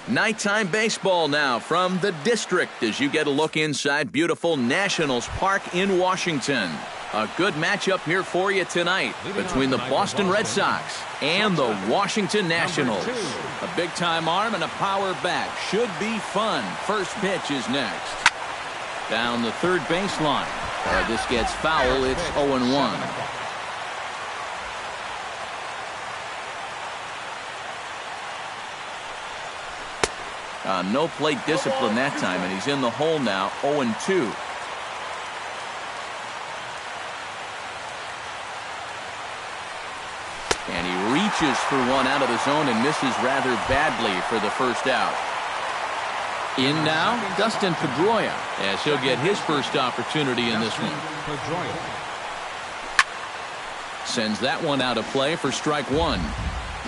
Nighttime baseball now from the district as you get a look inside beautiful Nationals Park in Washington. A good matchup here for you tonight between the Boston Red Sox and the Washington Nationals. A big-time arm and a power bat. Should be fun. First pitch is next. Down the third baseline. This gets foul. It's 0-1. No plate discipline that time, and he's in the hole now, 0-2. And he reaches for one out of the zone and misses rather badly for the first out. In now, Dustin Pedroia, as he'll get his first opportunity in this one. Sends that one out of play for strike one.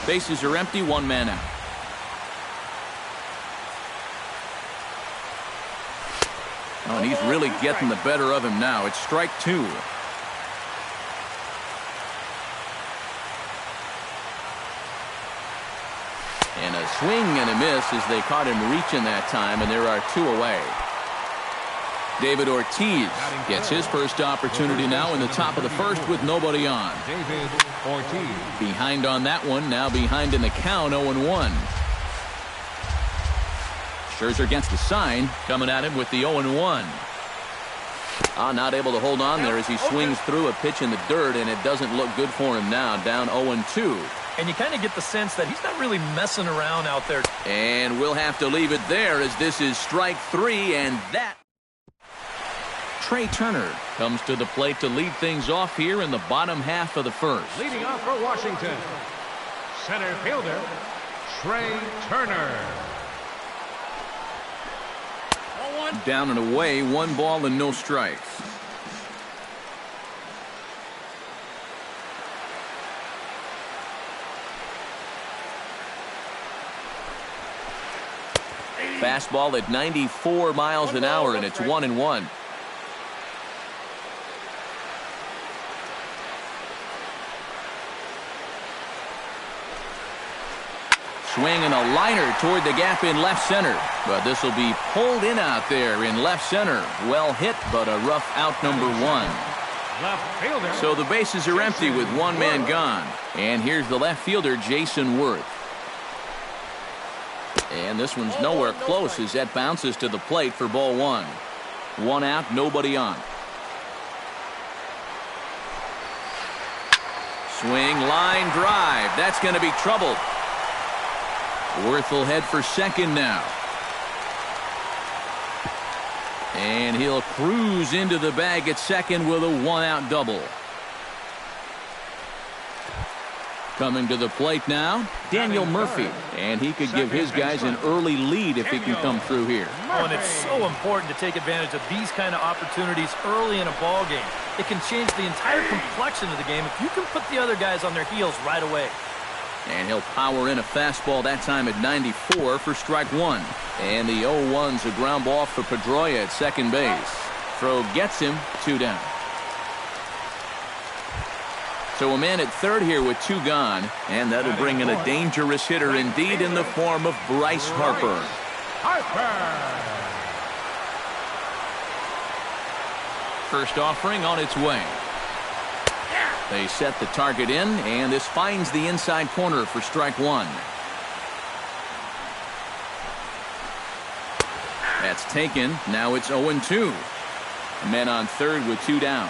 Bases are empty, one man out. Oh, and he's really getting the better of him now. It's strike two. And a swing and a miss as they caught him reaching that time, and there are two away. David Ortiz gets his first opportunity now in the top of the first with nobody on. David Ortiz. Behind on that one, now behind in the count, 0-1. Scherzer gets the sign, coming at him with the 0-1. Not able to hold on there as he swings through a pitch in the dirt, and it doesn't look good for him now, down 0-2. And you kind of get the sense that he's not really messing around out there. And we'll have to leave it there as this is strike three, and that. Trey Turner comes to the plate to lead things off here in the bottom half of the first. Leading off for Washington, center fielder, Trey Turner. Down and away, 1 ball and no strikes. Fastball at 94 miles an hour, and it's 1-1. Swing and a liner toward the gap in left center. But this will be pulled in out there in left center. Well hit, but a rough out, number one. Left fielder. So the bases are empty with one man gone. And here's the left fielder, Jason Worth. And this one's nowhere close as that bounces to the plate for ball one. One out, nobody on. Swing, line drive. That's going to be trouble. Worth will head for second now. And he'll cruise into the bag at second with a one-out double. Coming to the plate now, Daniel Murphy. And he could give his guys an early lead if he can come through here. Oh, and it's so important to take advantage of these kind of opportunities early in a ball game. It can change the entire complexion of the game if you can put the other guys on their heels right away. And he'll power in a fastball that time at 94 for strike one. And the 0-1's a ground ball for Pedroia at second base. Throw gets him, 2 down. So a man at third here with 2 gone. And that'll bring in a dangerous hitter indeed in the form of Bryce Harper. First offering on its way. They set the target in, and this finds the inside corner for strike one. That's taken. Now it's 0-2. Men on third with 2 down.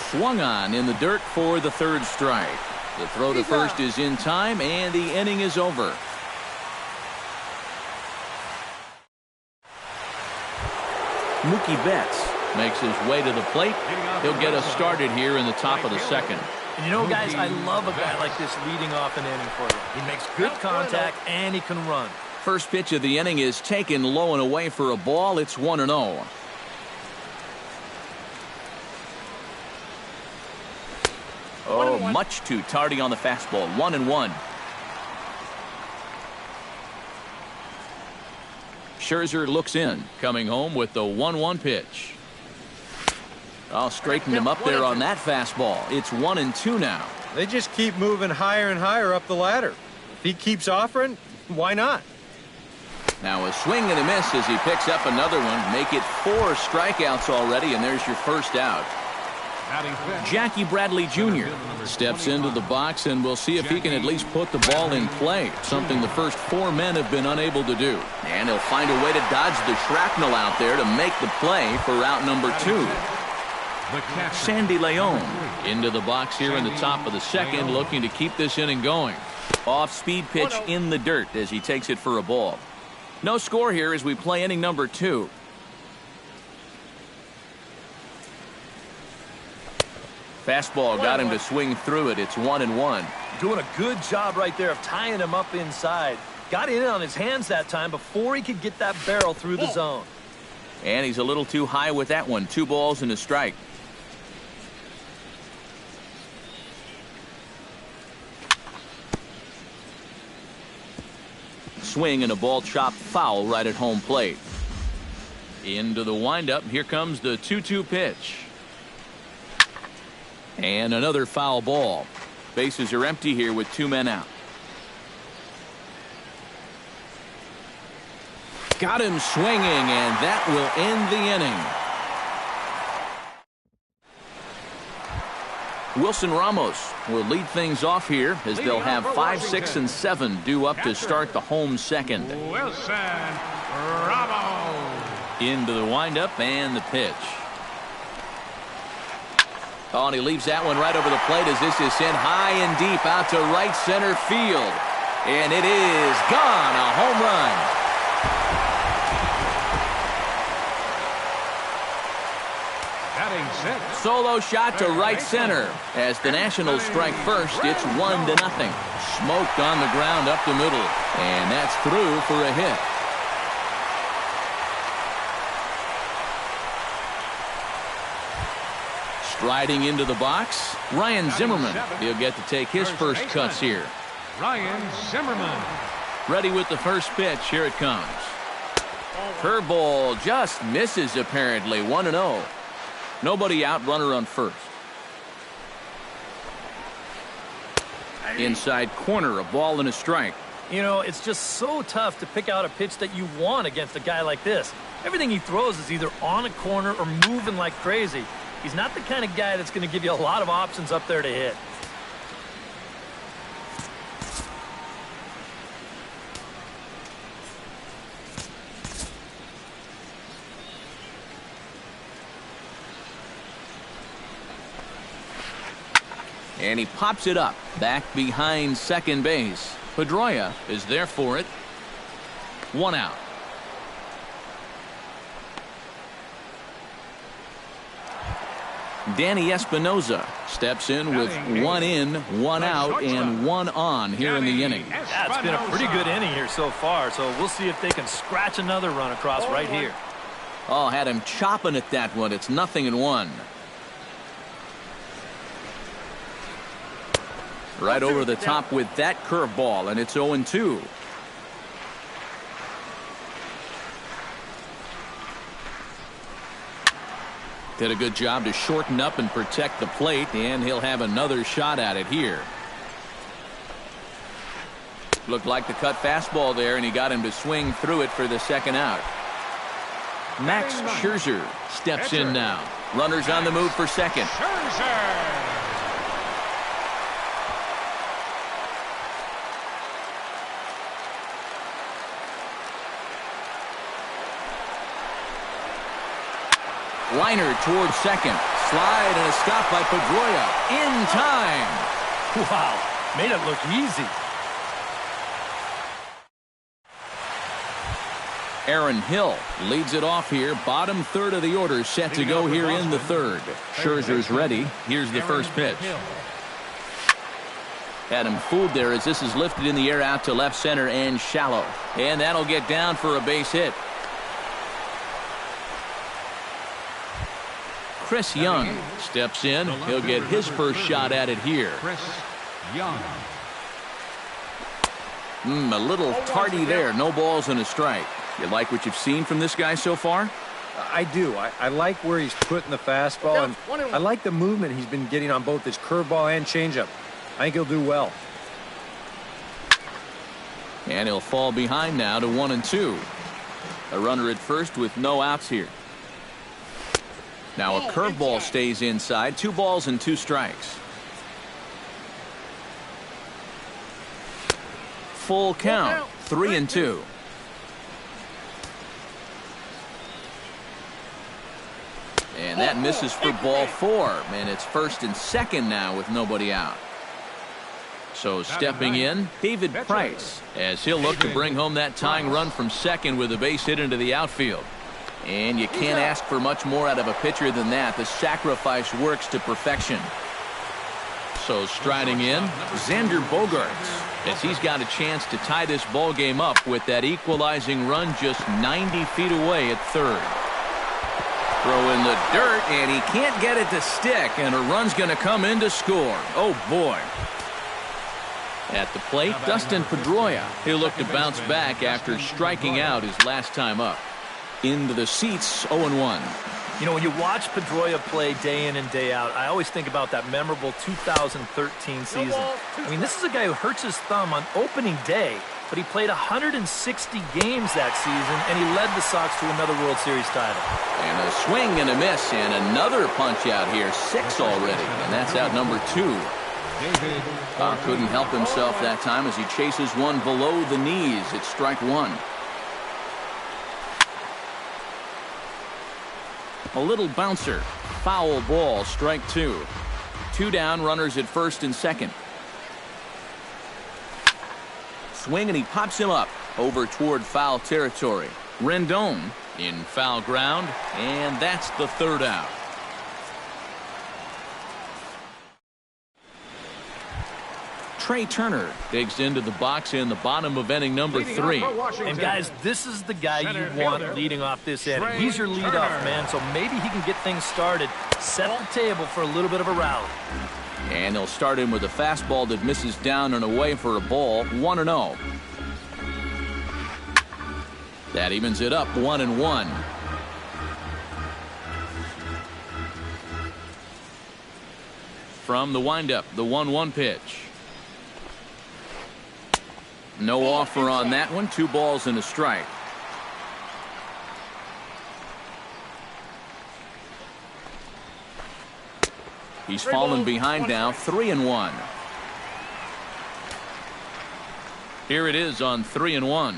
Swung on in the dirt for the third strike. The throw to first is in time, and the inning is over. Mookie Betts makes his way to the plate. He'll get us started here in the top of the second. And you know, guys, I love a guy like this leading off an inning for you. He makes good contact and he can run. First pitch of the inning is taken low and away for a ball. It's 1-0. Oh, much too tardy on the fastball. 1-1. Scherzer looks in, coming home with the 1-1 pitch. Oh, straightened him up there on that fastball. It's 1-2 now. They just keep moving higher and higher up the ladder. If he keeps offering, why not? Now a swing and a miss as he picks up another one. Make it 4 strikeouts already, and there's your first out. Jackie Bradley Jr. steps into the box, and we'll see if he can at least put the ball in play, something the first 4 men have been unable to do. And he'll find a way to dodge the shrapnel out there to make the play for out number 2. Sandy Leon into the box here in the top of the second, looking to keep this inning going. Off-speed pitch in the dirt as he takes it for a ball. No score here as we play inning number 2. Fastball got him to swing through it. It's 1-1. Doing a good job right there of tying him up inside. Got in on his hands that time before he could get that barrel through the zone. And he's a little too high with that one. 2 balls and a strike. Swing and a ball chopped foul right at home plate. Into the windup. Here comes the 2-2 pitch. And another foul ball. Bases are empty here with 2 men out. Got him swinging, and that will end the inning. Wilson Ramos will lead things off here as they'll have 5, 6, and 7 due up to start the home second. Wilson Ramos. Into the windup and the pitch. Oh, and he leaves that one right over the plate as this is sent high and deep out to right center field. And it is gone. A home run. Solo shot to right center. As the Nationals strike first, it's 1-0. Smoked on the ground up the middle. And that's through for a hit. Striding into the box, Ryan Zimmerman. He'll get to take his first cuts here. Ryan Zimmerman. Ready with the first pitch. Here it comes. Curveball just misses apparently. 1-0. Nobody out, runner on first. Inside corner, a ball and a strike. You know, it's just so tough to pick out a pitch that you want against a guy like this. Everything he throws is either on a corner or moving like crazy. He's not the kind of guy that's going to give you a lot of options up there to hit. And he pops it up back behind second base. Pedroia is there for it. 1 out. Danny Espinoza steps in with 1 in, 1 out, and 1 on here in the inning. Yeah, it's been a pretty good inning here so far, so we'll see if they can scratch another run across right here. Oh, had him chopping at that one. It's 0-1. Right over the top with that curveball, and it's 0-2. Did a good job to shorten up and protect the plate, and he'll have another shot at it here. Looked like the cut fastball there, and he got him to swing through it for the second out. Max Scherzer steps in now. Runners on the move for second. Scherzer. Liner towards second. Slide and a stop by Pedroia. In time. Wow, made it look easy. Aaron Hill leads it off here. Bottom third of the order set to go here in the third. Scherzer's ready. Here's the first pitch. Had him fooled there as this is lifted in the air out to left center and shallow. And that'll get down for a base hit. Chris Young steps in. He'll get his first shot at it here. Chris Young. A little tardy there. No balls and a strike. You like what you've seen from this guy so far? I do. I like where he's putting the fastball, and I like the movement he's been getting on both his curveball and changeup. I think he'll do well. And he'll fall behind now to 1-2. A runner at first with no outs here. Now a curveball stays inside. 2 balls and 2 strikes. Full count. 3-2. And that misses for ball 4. And it's first and second now with nobody out. So stepping in, David Price, as he'll look to bring home that tying run from second with a base hit into the outfield. And you can't ask for much more out of a pitcher than that. The sacrifice works to perfection. So striding in, Xander Bogaerts, as he's got a chance to tie this ball game up with that equalizing run just 90 feet away at third. Throw in the dirt, and he can't get it to stick, and a run's going to come in to score. Oh, boy. At the plate, Dustin Pedroia. He'll look to bounce back after striking out his last time up. Into the seats, 0-1. You know, when you watch Pedroia play day in and day out, I always think about that memorable 2013 season. I mean, this is a guy who hurts his thumb on opening day, but he played 160 games that season, and he led the Sox to another World Series title. And a swing and a miss, and another punch out here, 6 already, and that's out number 2. Couldn't help himself that time as he chases one below the knees. It's strike 1. A little bouncer. Foul ball, strike 2. 2 down, runners at first and second. Swing, and he pops him up over toward foul territory. Rendon in foul ground, and that's the 3rd out. Trey Turner digs into the box in the bottom of inning number 3. And guys, this is the guy you want leading off this inning. He's your leadoff man, so maybe he can get things started, set the table for a little bit of a rally. And he'll start in with a fastball that misses down and away for a ball, 1-0. That evens it up, 1-1. From the windup, the 1-1 pitch. No offer on that one. 2 balls and a strike. He's fallen behind now, 3-1. Here it is on 3-1.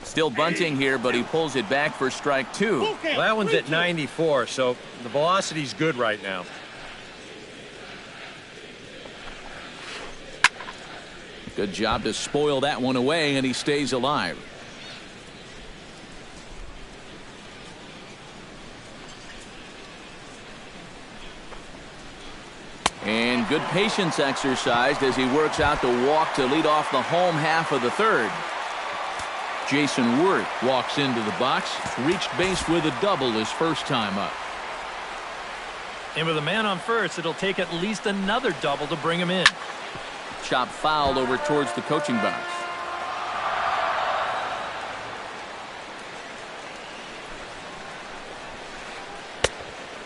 Still bunting here, but he pulls it back for strike 2. Well, that one's at 94, so the velocity's good right now. Good job to spoil that one away, and he stays alive. And good patience exercised as he works out the walk to lead off the home half of the 3rd. Jason Worth walks into the box, reached base with a double his first time up. And with a man on first, it'll take at least another double to bring him in. Chop foul over towards the coaching box.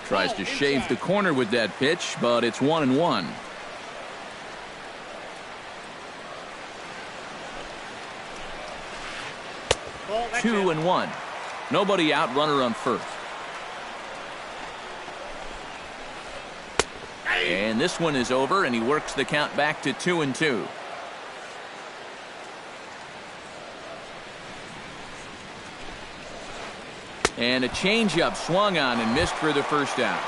Tries to shave the corner with that pitch, but it's 1-1. Two and 1. Nobody out, runner on first. And this one is over, and he works the count back to 2-2. And a changeup swung on and missed for the first out.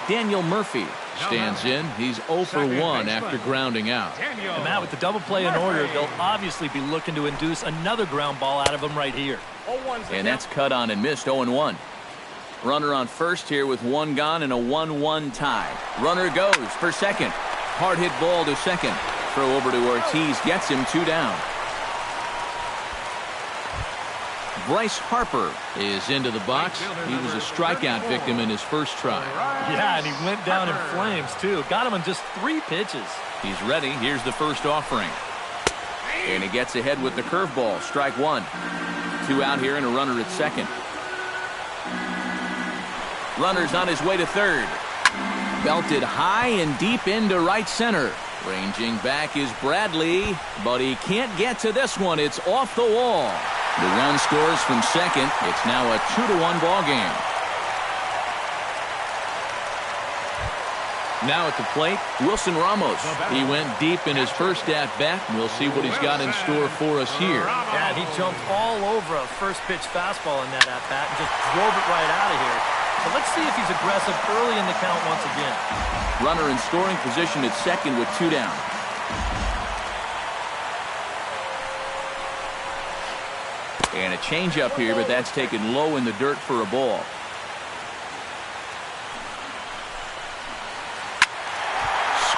Daniel Murphy stands in. He's 0 for 1 after grounding out. And Matt, with the double play in order, they'll obviously be looking to induce another ground ball out of him right here. And that's cut on and missed, 0-1. Runner on first here with 1 gone and a 1-1 tie. Runner goes for second. Hard hit ball to second. Throw over to Ortiz, gets him 2 down. Bryce Harper is into the box. He was a strikeout victim in his first try. Yeah, and he went down in flames, too. Got him in just 3 pitches. He's ready. Here's the first offering. And he gets ahead with the curveball. Strike 1. Two out here and a runner at second. Runner's on his way to third. Belted high and deep into right center. Ranging back is Bradley, but he can't get to this one. It's off the wall. The run scores from second. It's now a 2-1 ball game. Now at the plate, Wilson Ramos. He went deep in his first at-bat. We'll see what he's got in store for us here. Yeah, he jumped all over a first-pitch fastball in that at-bat and just drove it right out of here. So let's see if he's aggressive early in the count once again. Runner in scoring position at second with two down. And a changeup here, but that's taken low in the dirt for a ball.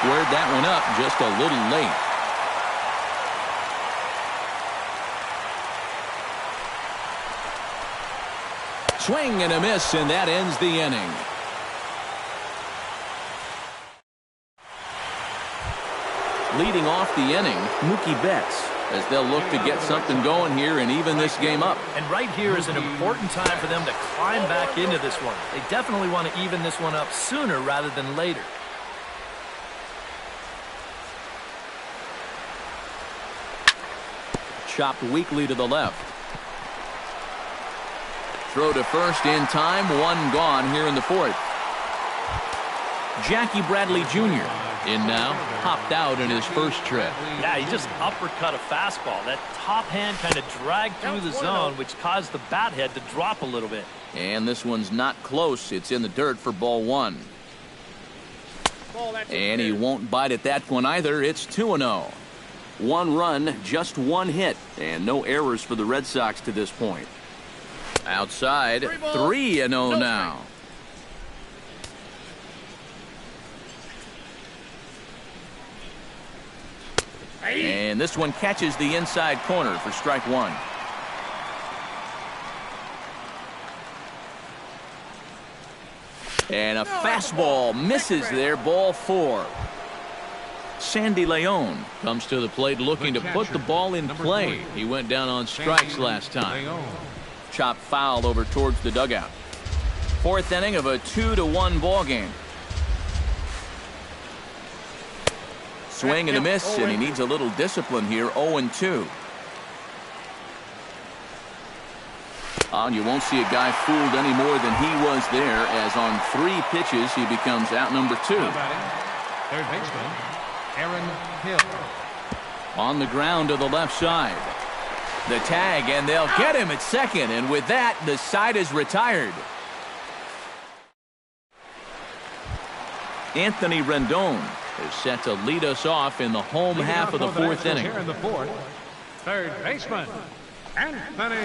Squared that one up just a little late. Swing and a miss, and that ends the inning. Leading off the inning, Mookie Betts, as they'll look to get something going here and even this game up. And right here is an important time for them to climb back into this one. They definitely want to even this one up sooner rather than later. Chopped weakly to the left. Throw to first in time, one gone here in the fourth. Jackie Bradley Jr. in now, popped out in his first trip. Yeah, he just uppercut a fastball. That top hand kind of dragged through the zone, which caused the bat head to drop a little bit. And this one's not close. It's in the dirt for ball one. And he won't bite at that one either. It's 2-0. One run, just one hit, and no errors for the Red Sox to this point. Outside, 3-0 now. And this one catches the inside corner for strike one. And a fastball misses there, ball four. Sandy Leon comes to the plate looking to put the ball in play. He went down on strikes last time. Chopped foul over towards the dugout. Fourth inning of a 2-1 ball game. Swing and a miss, and he needs a little discipline here. 0-2. And you won't see a guy fooled any more than he was there, as on 3 pitches he becomes out number 2. Third baseman, Aaron Hill. On the ground to the left side. The tag, and they'll get him at second, and with that, the side is retired. Anthony Rendon is set to lead us off in the home half of the fourth inning. Here in the fourth, third baseman, Anthony.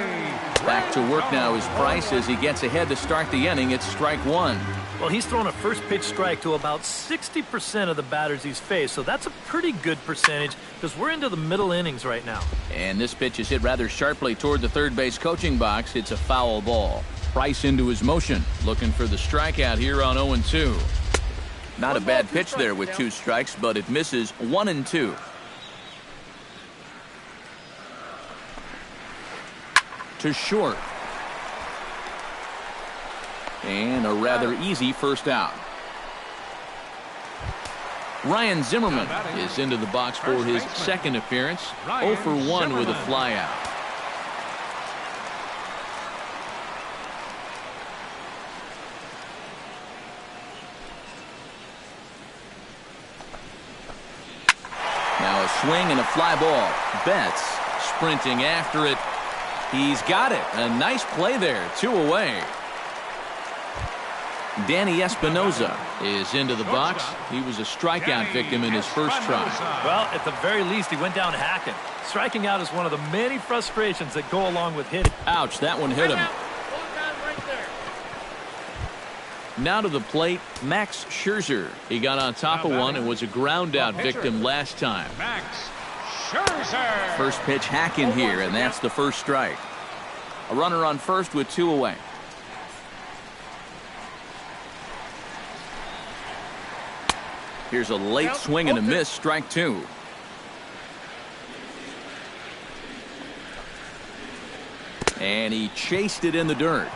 Back to work now is Price as he gets ahead to start the inning. It's strike one. Well, he's thrown a first pitch strike to about 60% of the batters he's faced, so that's a pretty good percentage because we're into the middle innings right now. And this pitch is hit rather sharply toward the third base coaching box. It's a foul ball. Price into his motion, looking for the strikeout here on 0-2. Not a bad pitch there with 2 strikes, but it misses 1-2. To short. And a rather easy first out. Ryan Zimmerman is into the box for his second appearance. 0 for 1 with a flyout. Now a swing and a fly ball. Betts sprinting after it. He's got it. A nice play there. 2 away. Danny Espinoza is into the box. He was a strikeout victim in his first try. Well, at the very least, he went down hacking. Striking out is one of the many frustrations that go along with hitting. Ouch, that one hit him. Now to the plate, Max Scherzer. He got on top of one and was a ground out victim last time. Max Scherzer. First pitch hacking here, and that's the first strike. A runner on first with 2 away. Here's a late swing and a miss, strike 2. And he chased it in the dirt.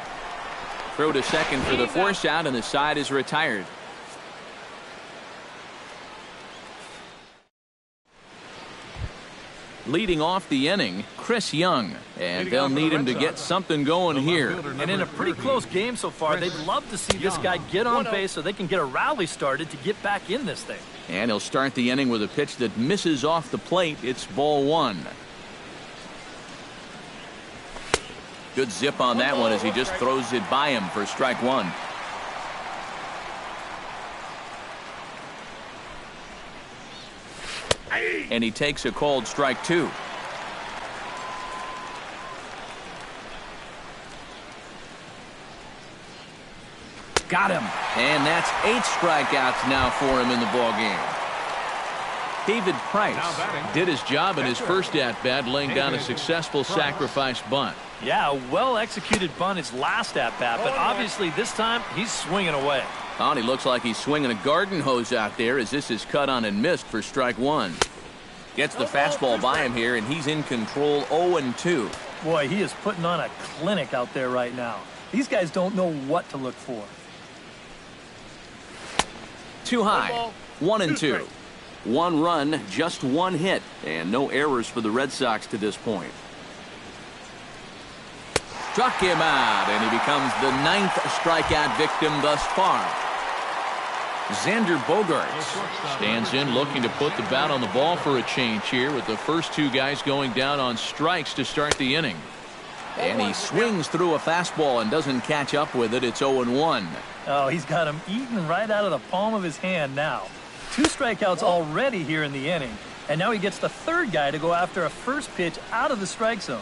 Throw to second for the force out, and the side is retired. Leading off the inning, Chris Young, and they'll need him to get something going here. And in a pretty close game so far, they'd love to see this guy get on base so they can get a rally started to get back in this thing. And he'll start the inning with a pitch that misses off the plate. It's ball one. Good zip on that one as he just throws it by him for strike one. And he takes a called strike two. Got him. And that's 8 strikeouts now for him in the ballgame. David Price did his job in his first at-bat, laying down a successful sacrifice bunt. Yeah, a well-executed bunt his last at-bat, but obviously this time he's swinging away. Oh, he looks like he's swinging a garden hose out there as this is cut on and missed for strike one. Gets the fastball by him here, and he's in control 0-2. Boy, he is putting on a clinic out there right now. These guys don't know what to look for. Too high. 1-2. 1 run, just 1 hit, and no errors for the Red Sox to this point. Struck him out, and he becomes the 9th strikeout victim thus far. Xander Bogaerts stands in looking to put the bat on the ball for a change here with the first 2 guys going down on strikes to start the inning. And he swings through a fastball and doesn't catch up with it. It's 0-1. Oh, he's got him eaten right out of the palm of his hand now. 2 strikeouts already here in the inning. And now he gets the 3rd guy to go after a first pitch out of the strike zone.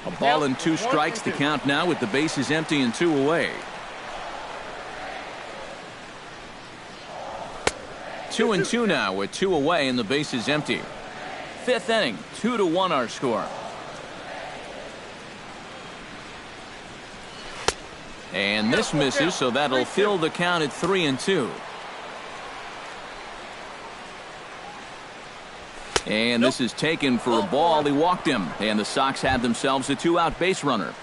A ball and 2 strikes to count now with the bases empty and 2 away. 2-2 now with 2 away and the bases empty. 5th inning, 2-1 our score. And this misses, so that'll fill the count at 3-2. And this is taken for a ball. He walked him, and the Sox have themselves a 2-out base runner.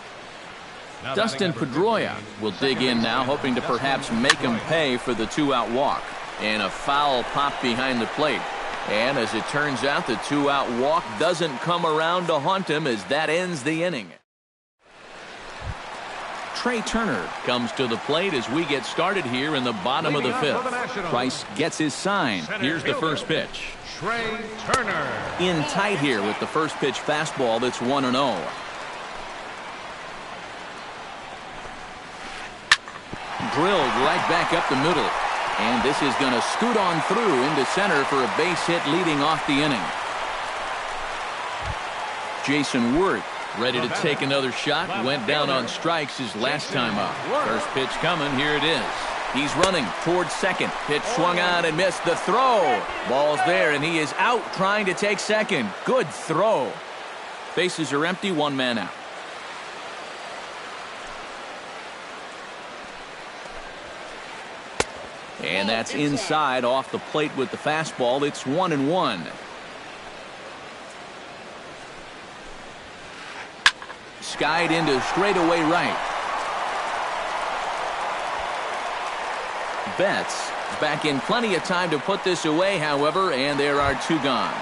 Dustin Pedroia will dig in now, hoping to perhaps make him pay for the 2-out walk. And a foul pop behind the plate. And as it turns out, the 2-out walk doesn't come around to haunt him as that ends the inning. Trey Turner comes to the plate as we get started here in the bottom of the 5th. Price gets his sign. Here's the first pitch. Trey Turner. In tight here with the first pitch fastball that's 1-0. Drilled right back up the middle. And this is going to scoot on through into center for a base hit leading off the inning. Jason Worth ready to take another shot. Went down on strikes his last time up. First pitch coming. Here it is. He's running towards second. Pitch swung on and missed. The throw. Ball's there, and he is out trying to take second. Good throw. Bases are empty. 1 man out. And that's inside off the plate with the fastball. It's 1-1. Skied into straightaway right. Betts is back in plenty of time to put this away, however, and there are 2 gone.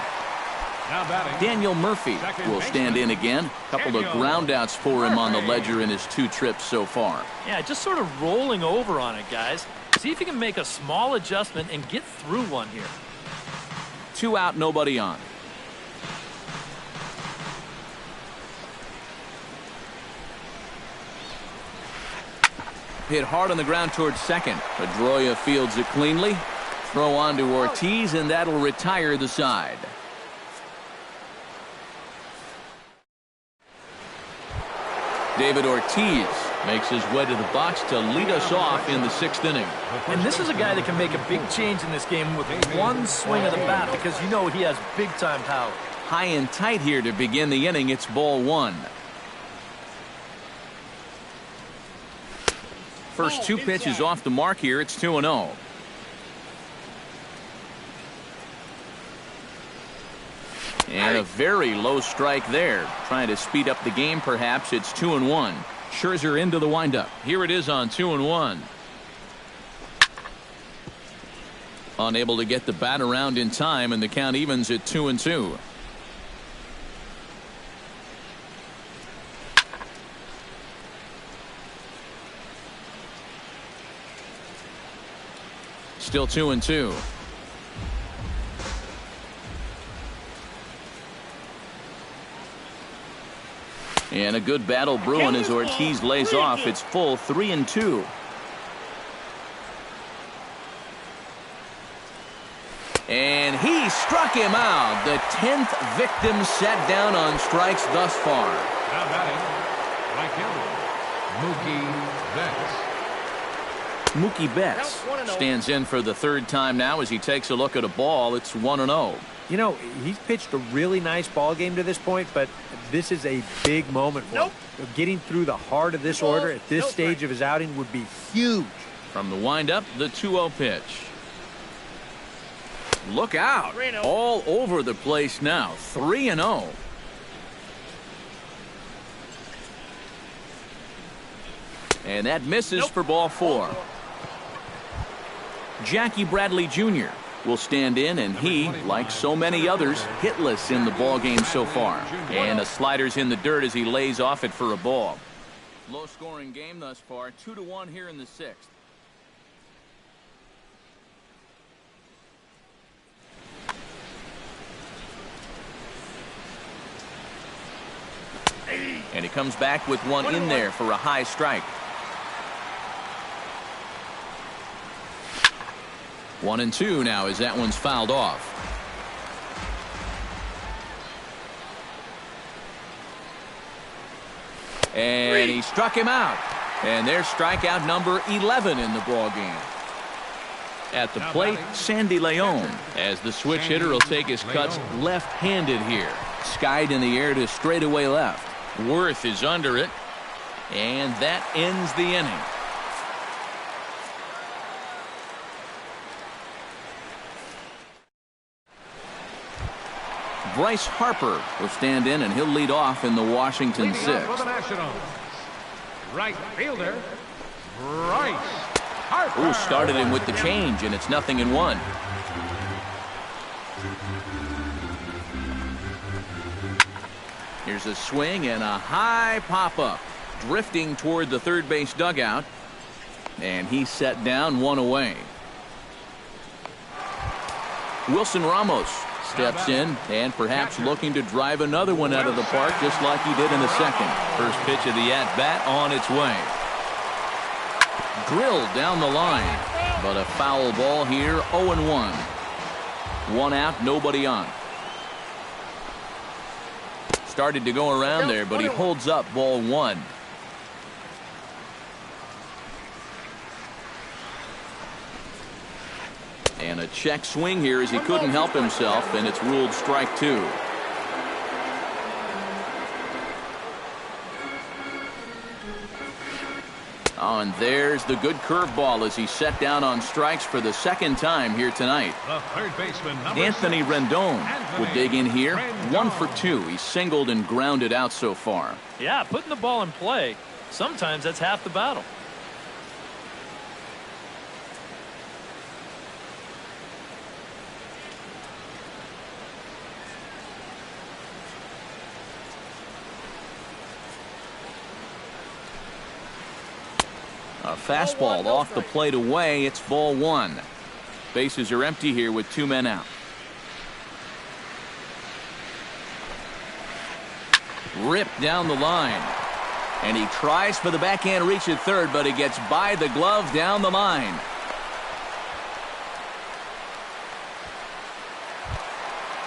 Daniel Murphy will stand in again. A couple of groundouts for him on the ledger in his 2 trips so far. Yeah, just sort of rolling over on it, guys. See if you can make a small adjustment and get through one here. 2 out, nobody on. Hit hard on the ground towards second. Pedroia fields it cleanly. Throw on to Ortiz, and that'll retire the side. David Ortiz makes his way to the box to lead us off in the 6th inning. And this is a guy that can make a big change in this game with 1 swing of the bat because you know he has big-time power. High and tight here to begin the inning. It's ball 1. First 2 pitches off the mark here. It's 2-0. And a very low strike there. Trying to speed up the game, perhaps. It's 2-1. Scherzer into the windup. Here it is on 2-1. Unable to get the bat around in time, and the count evens at 2-2. Still 2-2. And a good battle brewing as Ortiz lays off. It's full 3-2. And he struck him out. The 10th victim set down on strikes thus far. Now batting, right fielder, Mookie Betts. Mookie Betts stands in for the third time now as he takes a look at a ball. It's 1-0. You know, he's pitched a really nice ball game to this point, but this is a big moment for him. Getting through the heart of this order at this stage of his outing would be huge. From the windup, the 2-0 pitch. Look out. All over the place now. 3-0. And that misses for ball 4. Jackie Bradley Jr. will stand in, and he, like so many others, hitless in the ball game so far. And a slider's in the dirt as he lays off it for a ball. Low scoring game thus far. 2-1 here in the 6th. And he comes back with one in there for a high strike. 1-2 now as that one's fouled off. And he struck him out. And there's strikeout number 11 in the ball game. At the plate, Sandy Leon, as the switch hitter will take his cuts left-handed here. Skied in the air to straightaway left. Worth is under it, and that ends the inning. Bryce Harper will stand in, and he'll lead off in the Washington 6th. For the Nationals, right fielder, Bryce Harper. Who started him with the change, and it's 0-1. Here's a swing and a high pop-up. Drifting toward the third base dugout. And he's set down, one away. Wilson Ramos steps in and perhaps looking to drive another one out of the park just like he did in the second. First pitch of the at-bat on its way. Drilled down the line. But a foul ball here, 0-1. One out, nobody on. Started to go around there, but he holds up ball 1. And a check swing here as he couldn't help himself, and it's ruled strike 2. Oh, and there's the good curveball as he set down on strikes for the second time here tonight. The third baseman, Anthony Rendon would dig in here. 1 for 2. He's singled and grounded out so far. Yeah, putting the ball in play, sometimes that's half the battle. A fastball off the plate away. It's ball 1. Bases are empty here with 2 men out. Ripped down the line. And he tries for the backhand reach at third, but he gets by the glove down the line.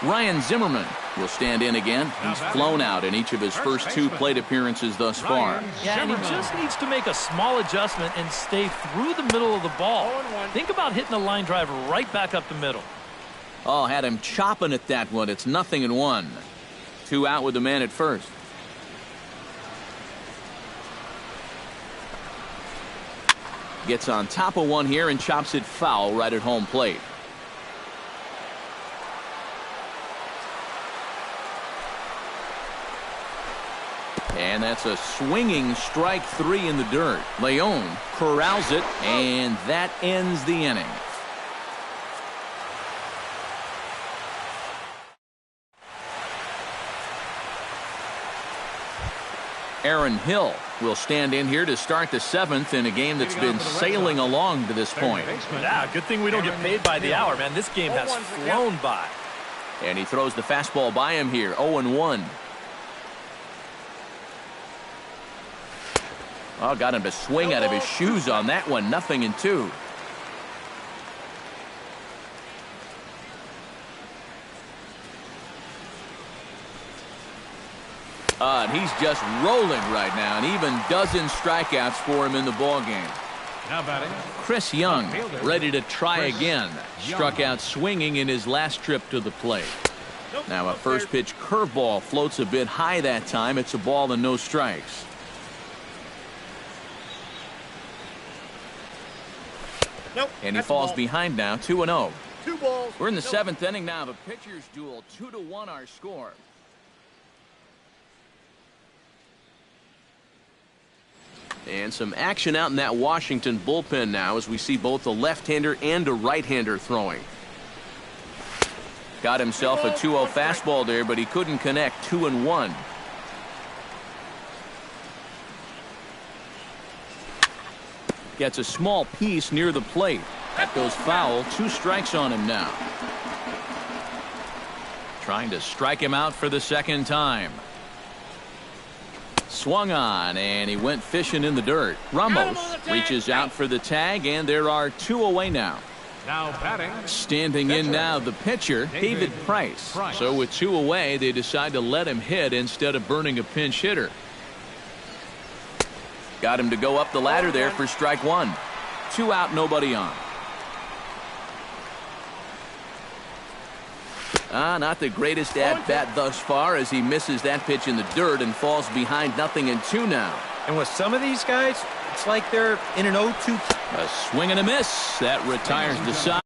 Ryan Zimmerman will stand in again. He's flown out in each of his first 2 plate appearances thus far. Yeah, and he just needs to make a small adjustment and stay through the middle of the ball. Think about hitting a line drive right back up the middle. Oh, had him chopping at that one. It's 0-1. 2 out with the man at first. Gets on top of one here and chops it foul right at home plate. that's a swinging strike 3 in the dirt. Leon corrals it, and that ends the inning. Aaron Hill will stand in here to start the 7th in a game that's been sailing along to this point. Yeah, good thing we don't get paid by the hour, man. This game has flown by. And he throws the fastball by him here, 0-1. Oh, got him to swing out of his shoes on that one, 0-2. And he's just rolling right now, and even dozen strikeouts for him in the ballgame. Now batting, Chris Young ready to try again. Struck out swinging in his last trip to the plate. Now a first pitch curveball floats a bit high that time. It's a ball and no strikes. And he falls behind now, 2-0. 2 balls. We're in the 7th inning now. The pitchers duel, 2-1 our score. And some action out in that Washington bullpen now as we see both a left-hander and a right-hander throwing. Got himself a 2-0 fastball there, but he couldn't connect. 2-1. Gets a small piece near the plate. That goes foul. 2 strikes on him now. Trying to strike him out for the second time. Swung on, and he went fishing in the dirt. Ramos reaches out for the tag, and there are 2 away now. now batting. Standing in now, the pitcher, David Price. So with 2 away, they decide to let him hit instead of burning a pinch hitter. Got him to go up the ladder there for strike 1. 2 out, nobody on. Not the greatest at-bat thus far as he misses that pitch in the dirt and falls behind 0-2 now. And with some of these guys, it's like they're in an 0-2. A swing and a miss. That retires the side.